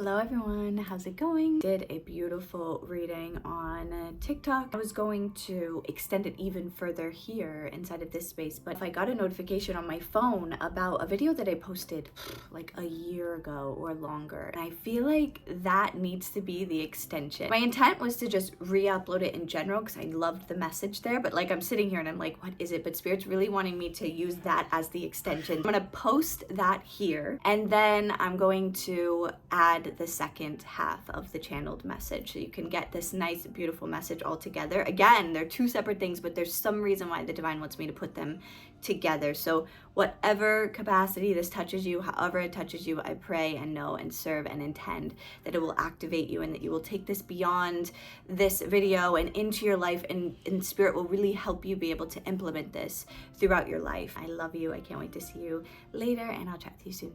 Hello everyone, how's it going? Did a beautiful reading on TikTok. I was going to extend it even further here inside of this space, but if I got a notification on my phone about a video that I posted like a year ago or longer, and I feel like that needs to be the extension. My intent was to just re-upload it in general because I loved the message there, but like I'm sitting here and I'm like, what is it? But Spirit's really wanting me to use that as the extension. I'm gonna post that here, and then I'm going to add the second half of the channeled message so you can get this nice beautiful message all together. Again, they're two separate things, but there's some reason why the divine wants me to put them together. So whatever capacity this touches you, however it touches you, I pray and know and serve and intend that it will activate you and that you will take this beyond this video and into your life, and Spirit will really help you be able to implement this throughout your life. I love you. I can't wait to see you later, and I'll chat to you soon.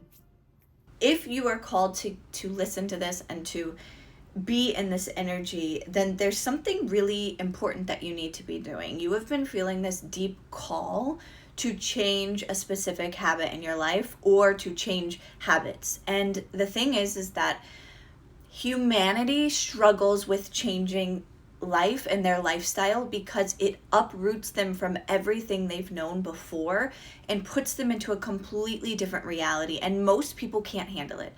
If you are called to listen to this and to be in this energy, then there's something really important that you need to be doing. You have been feeling this deep call to change a specific habit in your life or to change habits. And the thing is that humanity struggles with changing life and their lifestyle because it uproots them from everything they've known before and puts them into a completely different reality, and most people can't handle it.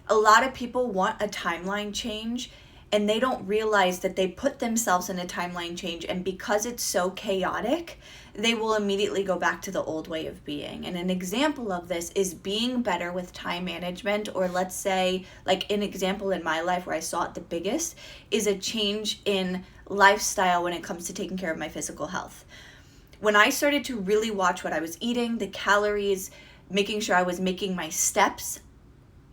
A lot of people want a timeline change and they don't realize that they put themselves in a timeline change, and because it's so chaotic, they will immediately go back to the old way of being. And an example of this is being better with time management, or let's say, like an example in my life where I saw it the biggest is a change in lifestyle when it comes to taking care of my physical health. When I started to really watch what I was eating, the calories, making sure I was making my steps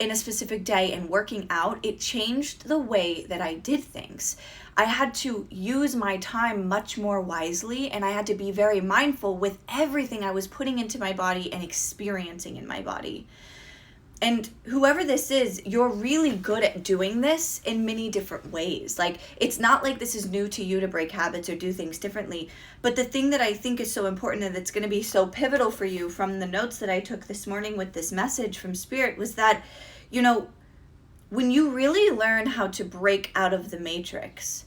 in a specific day and working out, it changed the way that I did things. I had to use my time much more wisely, and I had to be very mindful with everything I was putting into my body and experiencing in my body. And whoever this is, you're really good at doing this in many different ways. Like, it's not like this is new to you to break habits or do things differently. But the thing that I think is so important and that's going to be so pivotal for you from the notes that I took this morning with this message from Spirit was that, you know, when you really learn how to break out of the matrix,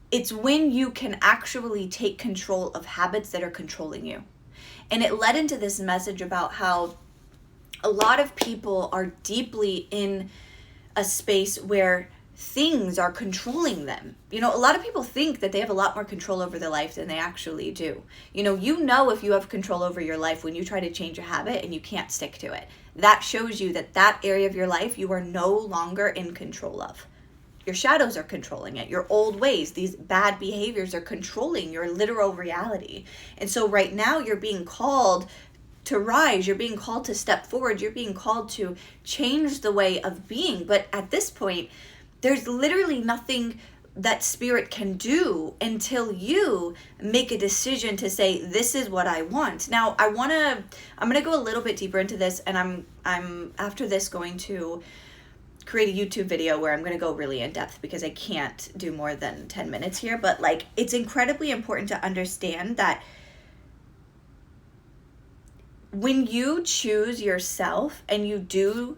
it's when you can actually take control of habits that are controlling you. And it led into this message about how a lot of people are deeply in a space where things are controlling them. You know, a lot of people think that they have a lot more control over their life than they actually do. You know if you have control over your life when you try to change a habit and you can't stick to it. That shows you that that area of your life you are no longer in control of. Your shadows are controlling it. Your old ways, these bad behaviors are controlling your literal reality. And so right now you're being called to rise, you're being called to step forward, you're being called to change the way of being. But at this point, there's literally nothing that Spirit can do until you make a decision to say, this is what I want. Now, I'm going to go a little bit deeper into this, and I'm after this going to create a YouTube video where I'm going to go really in depth because I can't do more than 10 minutes here. But like, it's incredibly important to understand that when you choose yourself and you do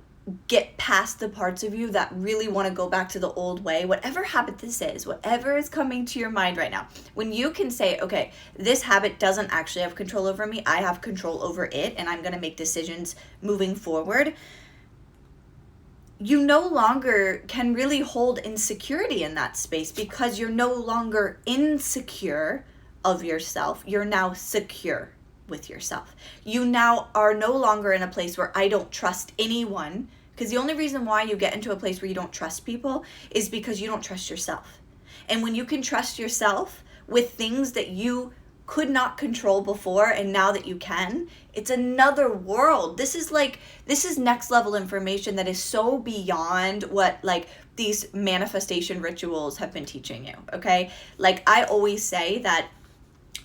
get past the parts of you that really want to go back to the old way, whatever habit this is, whatever is coming to your mind right now, when you can say, okay, this habit doesn't actually have control over me, I have control over it, and I'm going to make decisions moving forward, you no longer can really hold insecurity in that space because you're no longer insecure of yourself. You're now secure with yourself. You now are no longer in a place where I don't trust anyone, because the only reason why you get into a place where you don't trust people is because you don't trust yourself. And when you can trust yourself with things that you could not control before, and now that you can, it's another world. This is next level information that is so beyond what like these manifestation rituals have been teaching you. Okay, like I always say that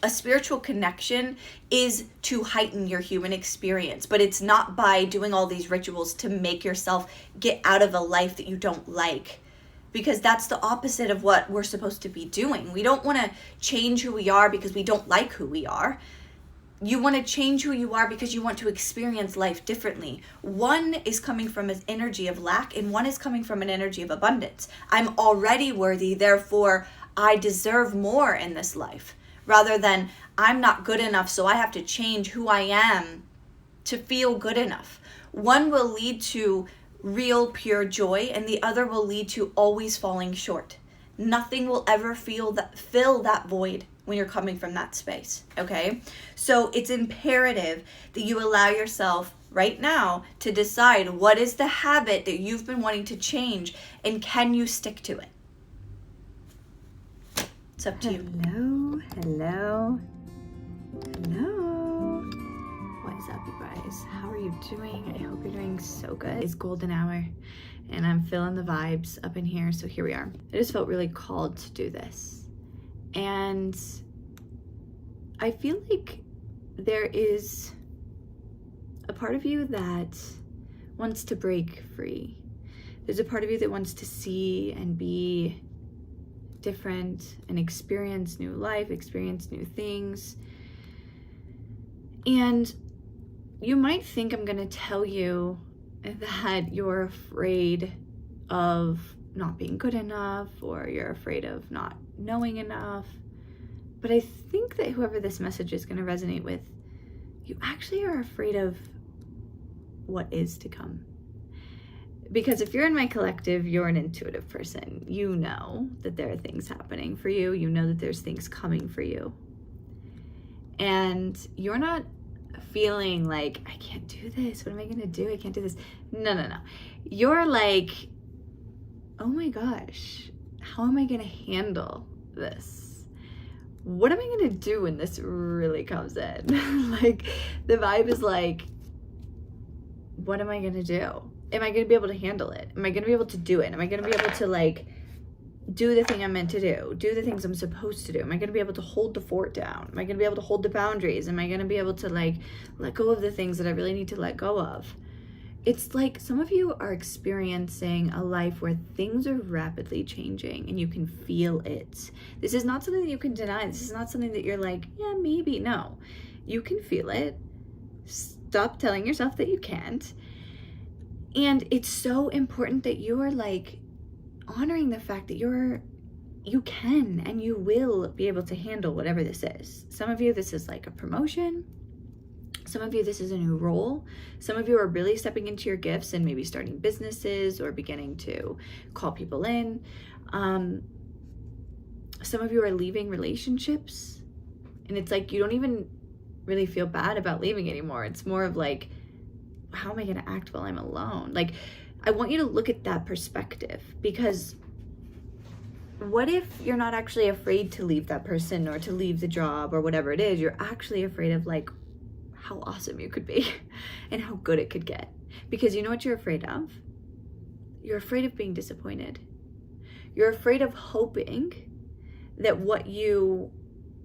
a spiritual connection is to heighten your human experience, but it's not by doing all these rituals to make yourself get out of a life that you don't like, because that's the opposite of what we're supposed to be doing. We don't want to change who we are because we don't like who we are. You want to change who you are because you want to experience life differently. One is coming from an energy of lack, and one is coming from an energy of abundance. I'm already worthy, therefore I deserve more in this life. Rather than I'm not good enough, so I have to change who I am to feel good enough. One will lead to real pure joy, and the other will lead to always falling short. Nothing will ever fill that void when you're coming from that space, okay? So it's imperative that you allow yourself right now to decide what is the habit that you've been wanting to change, and can you stick to it? It's up to you. Hello. What is up, you guys? How are you doing? I hope you're doing so good. It's golden hour and I'm feeling the vibes up in here, so here we are. I just felt really called to do this. And I feel like there is a part of you that wants to break free. There's a part of you that wants to see and be different and experience new life, experience new things. And you might think I'm going to tell you that you're afraid of not being good enough, or you're afraid of not knowing enough. But I think that whoever this message is going to resonate with, you actually are afraid of what is to come. Because if you're in my collective, you're an intuitive person. You know that there are things happening for you. You know that there's things coming for you. And you're not feeling like, I can't do this. What am I going to do? I can't do this. No. You're like, oh my gosh, how am I going to handle this? What am I going to do when this really comes in? Like, the vibe is like, what am I going to do? Am I going to be able to handle it? Am I going to be able to do it? Am I going to be able to like do the thing I'm meant to do the things I'm supposed to do? Am I going to be able to hold the fort down? Am I going to be able to hold the boundaries? Am I going to be able to like let go of the things that I really need to let go of? It's like some of you are experiencing a life where things are rapidly changing and you can feel it. This is not something that you can deny. This is not something that you're like, yeah, maybe. No, you can feel it. Stop telling yourself that you can't. And it's so important that you are like honoring the fact that you can and you will be able to handle whatever this is. Some of you, this is like a promotion. Some of you, this is a new role. Some of you are really stepping into your gifts and maybe starting businesses or beginning to call people in. Some of you are leaving relationships, and it's like you don't even really feel bad about leaving anymore. It's more of like, how am I going to act while I'm alone? Like, I want you to look at that perspective, because what if you're not actually afraid to leave that person or to leave the job or whatever it is? You're actually afraid of like how awesome you could be and how good it could get. Because you know what you're afraid of? You're afraid of being disappointed. You're afraid of hoping that what you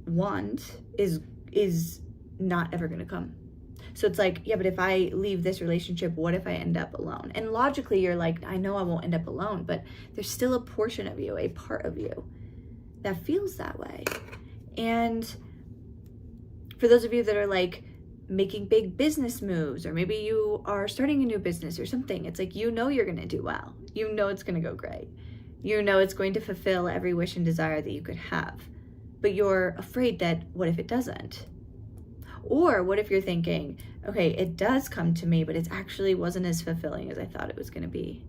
want is not ever going to come. So it's like, yeah, but if I leave this relationship, what if I end up alone? And logically, you're like, I know I won't end up alone, but there's still a portion of you, a part of you that feels that way. And for those of you that are like making big business moves, or maybe you are starting a new business or something, it's like, you know, you're going to do well. You know, it's going to go great. You know, it's going to fulfill every wish and desire that you could have, but you're afraid that what if it doesn't? Or what if you're thinking, okay, it does come to me, but it actually wasn't as fulfilling as I thought it was going to be.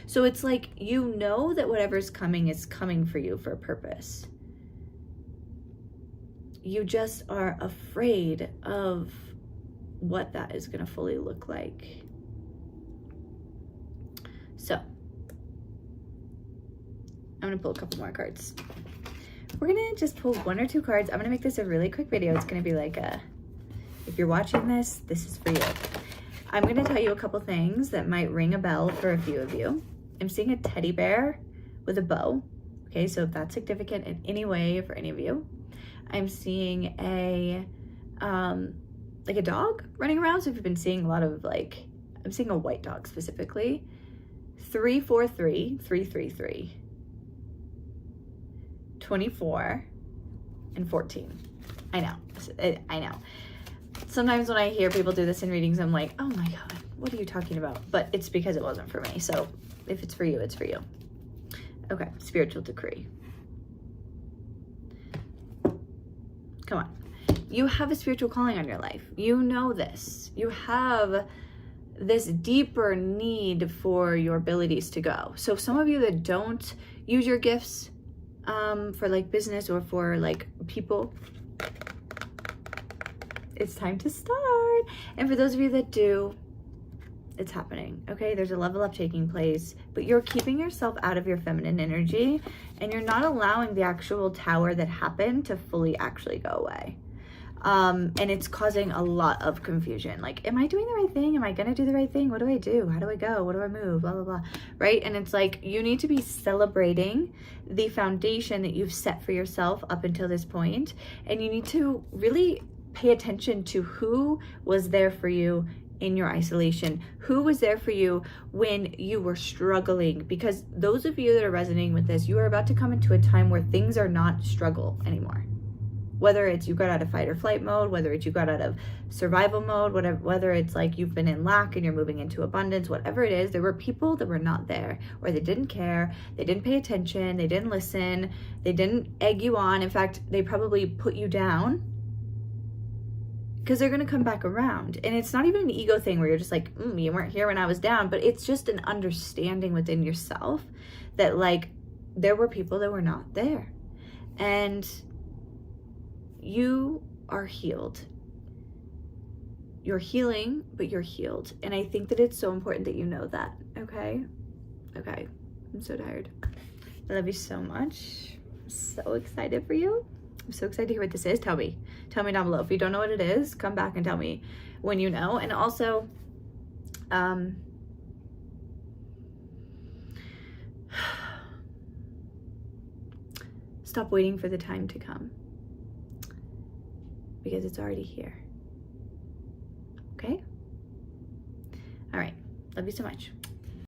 So it's like, you know that whatever's coming is coming for you for a purpose. You just are afraid of what that is going to fully look like. So I'm going to pull a couple more cards. We're going to just pull one or two cards. I'm going to make this a really quick video. It's going to be like a, if you're watching this, this is for you. I'm going to tell you a couple things that might ring a bell for a few of you. I'm seeing a teddy bear with a bow. Okay, so if that's significant in any way for any of you. I'm seeing a like a dog running around. So if you've been seeing a lot of like, I'm seeing a white dog specifically. 343, 333, 24, and 14. I know. Sometimes when I hear people do this in readings, I'm like, oh my God, what are you talking about? But it's because it wasn't for me. So if it's for you, it's for you. Okay, spiritual decree. Come on. You have a spiritual calling on your life. You know this. You have this deeper need for your abilities to go. So some of you that don't use your gifts for like business or for like people, it's time to start. And for those of you that do, it's happening, okay? There's a level up taking place, but you're keeping yourself out of your feminine energy and you're not allowing the actual tower that happened to fully actually go away. And it's causing a lot of confusion. Like, am I doing the right thing? Am I gonna do the right thing? What do I do? How do I go? What do I move? Blah, blah, blah, right? And it's like, you need to be celebrating the foundation that you've set for yourself up until this point. And you need to really pay attention to who was there for you in your isolation, who was there for you when you were struggling, because those of you that are resonating with this, you are about to come into a time where things are not struggle anymore. Whether it's you got out of fight or flight mode, whether it's you got out of survival mode, whether it's like you've been in lack and you're moving into abundance, whatever it is, there were people that were not there, or they didn't care, they didn't pay attention, they didn't listen, they didn't egg you on. In fact, they probably put you down, because they're going to come back around. And it's not even an ego thing where you're just like, you weren't here when I was down, but it's just an understanding within yourself that like there were people that were not there. And you are healed. You're healing, but you're healed. And I think that it's so important that you know that, okay? Okay, I'm so tired. I love you so much. I'm so excited for you. I'm so excited to hear what this is. Tell me down below. If you don't know what it is, come back and tell me when you know. And also, stop waiting for the time to come, because it's already here. Okay? All right. Love you so much.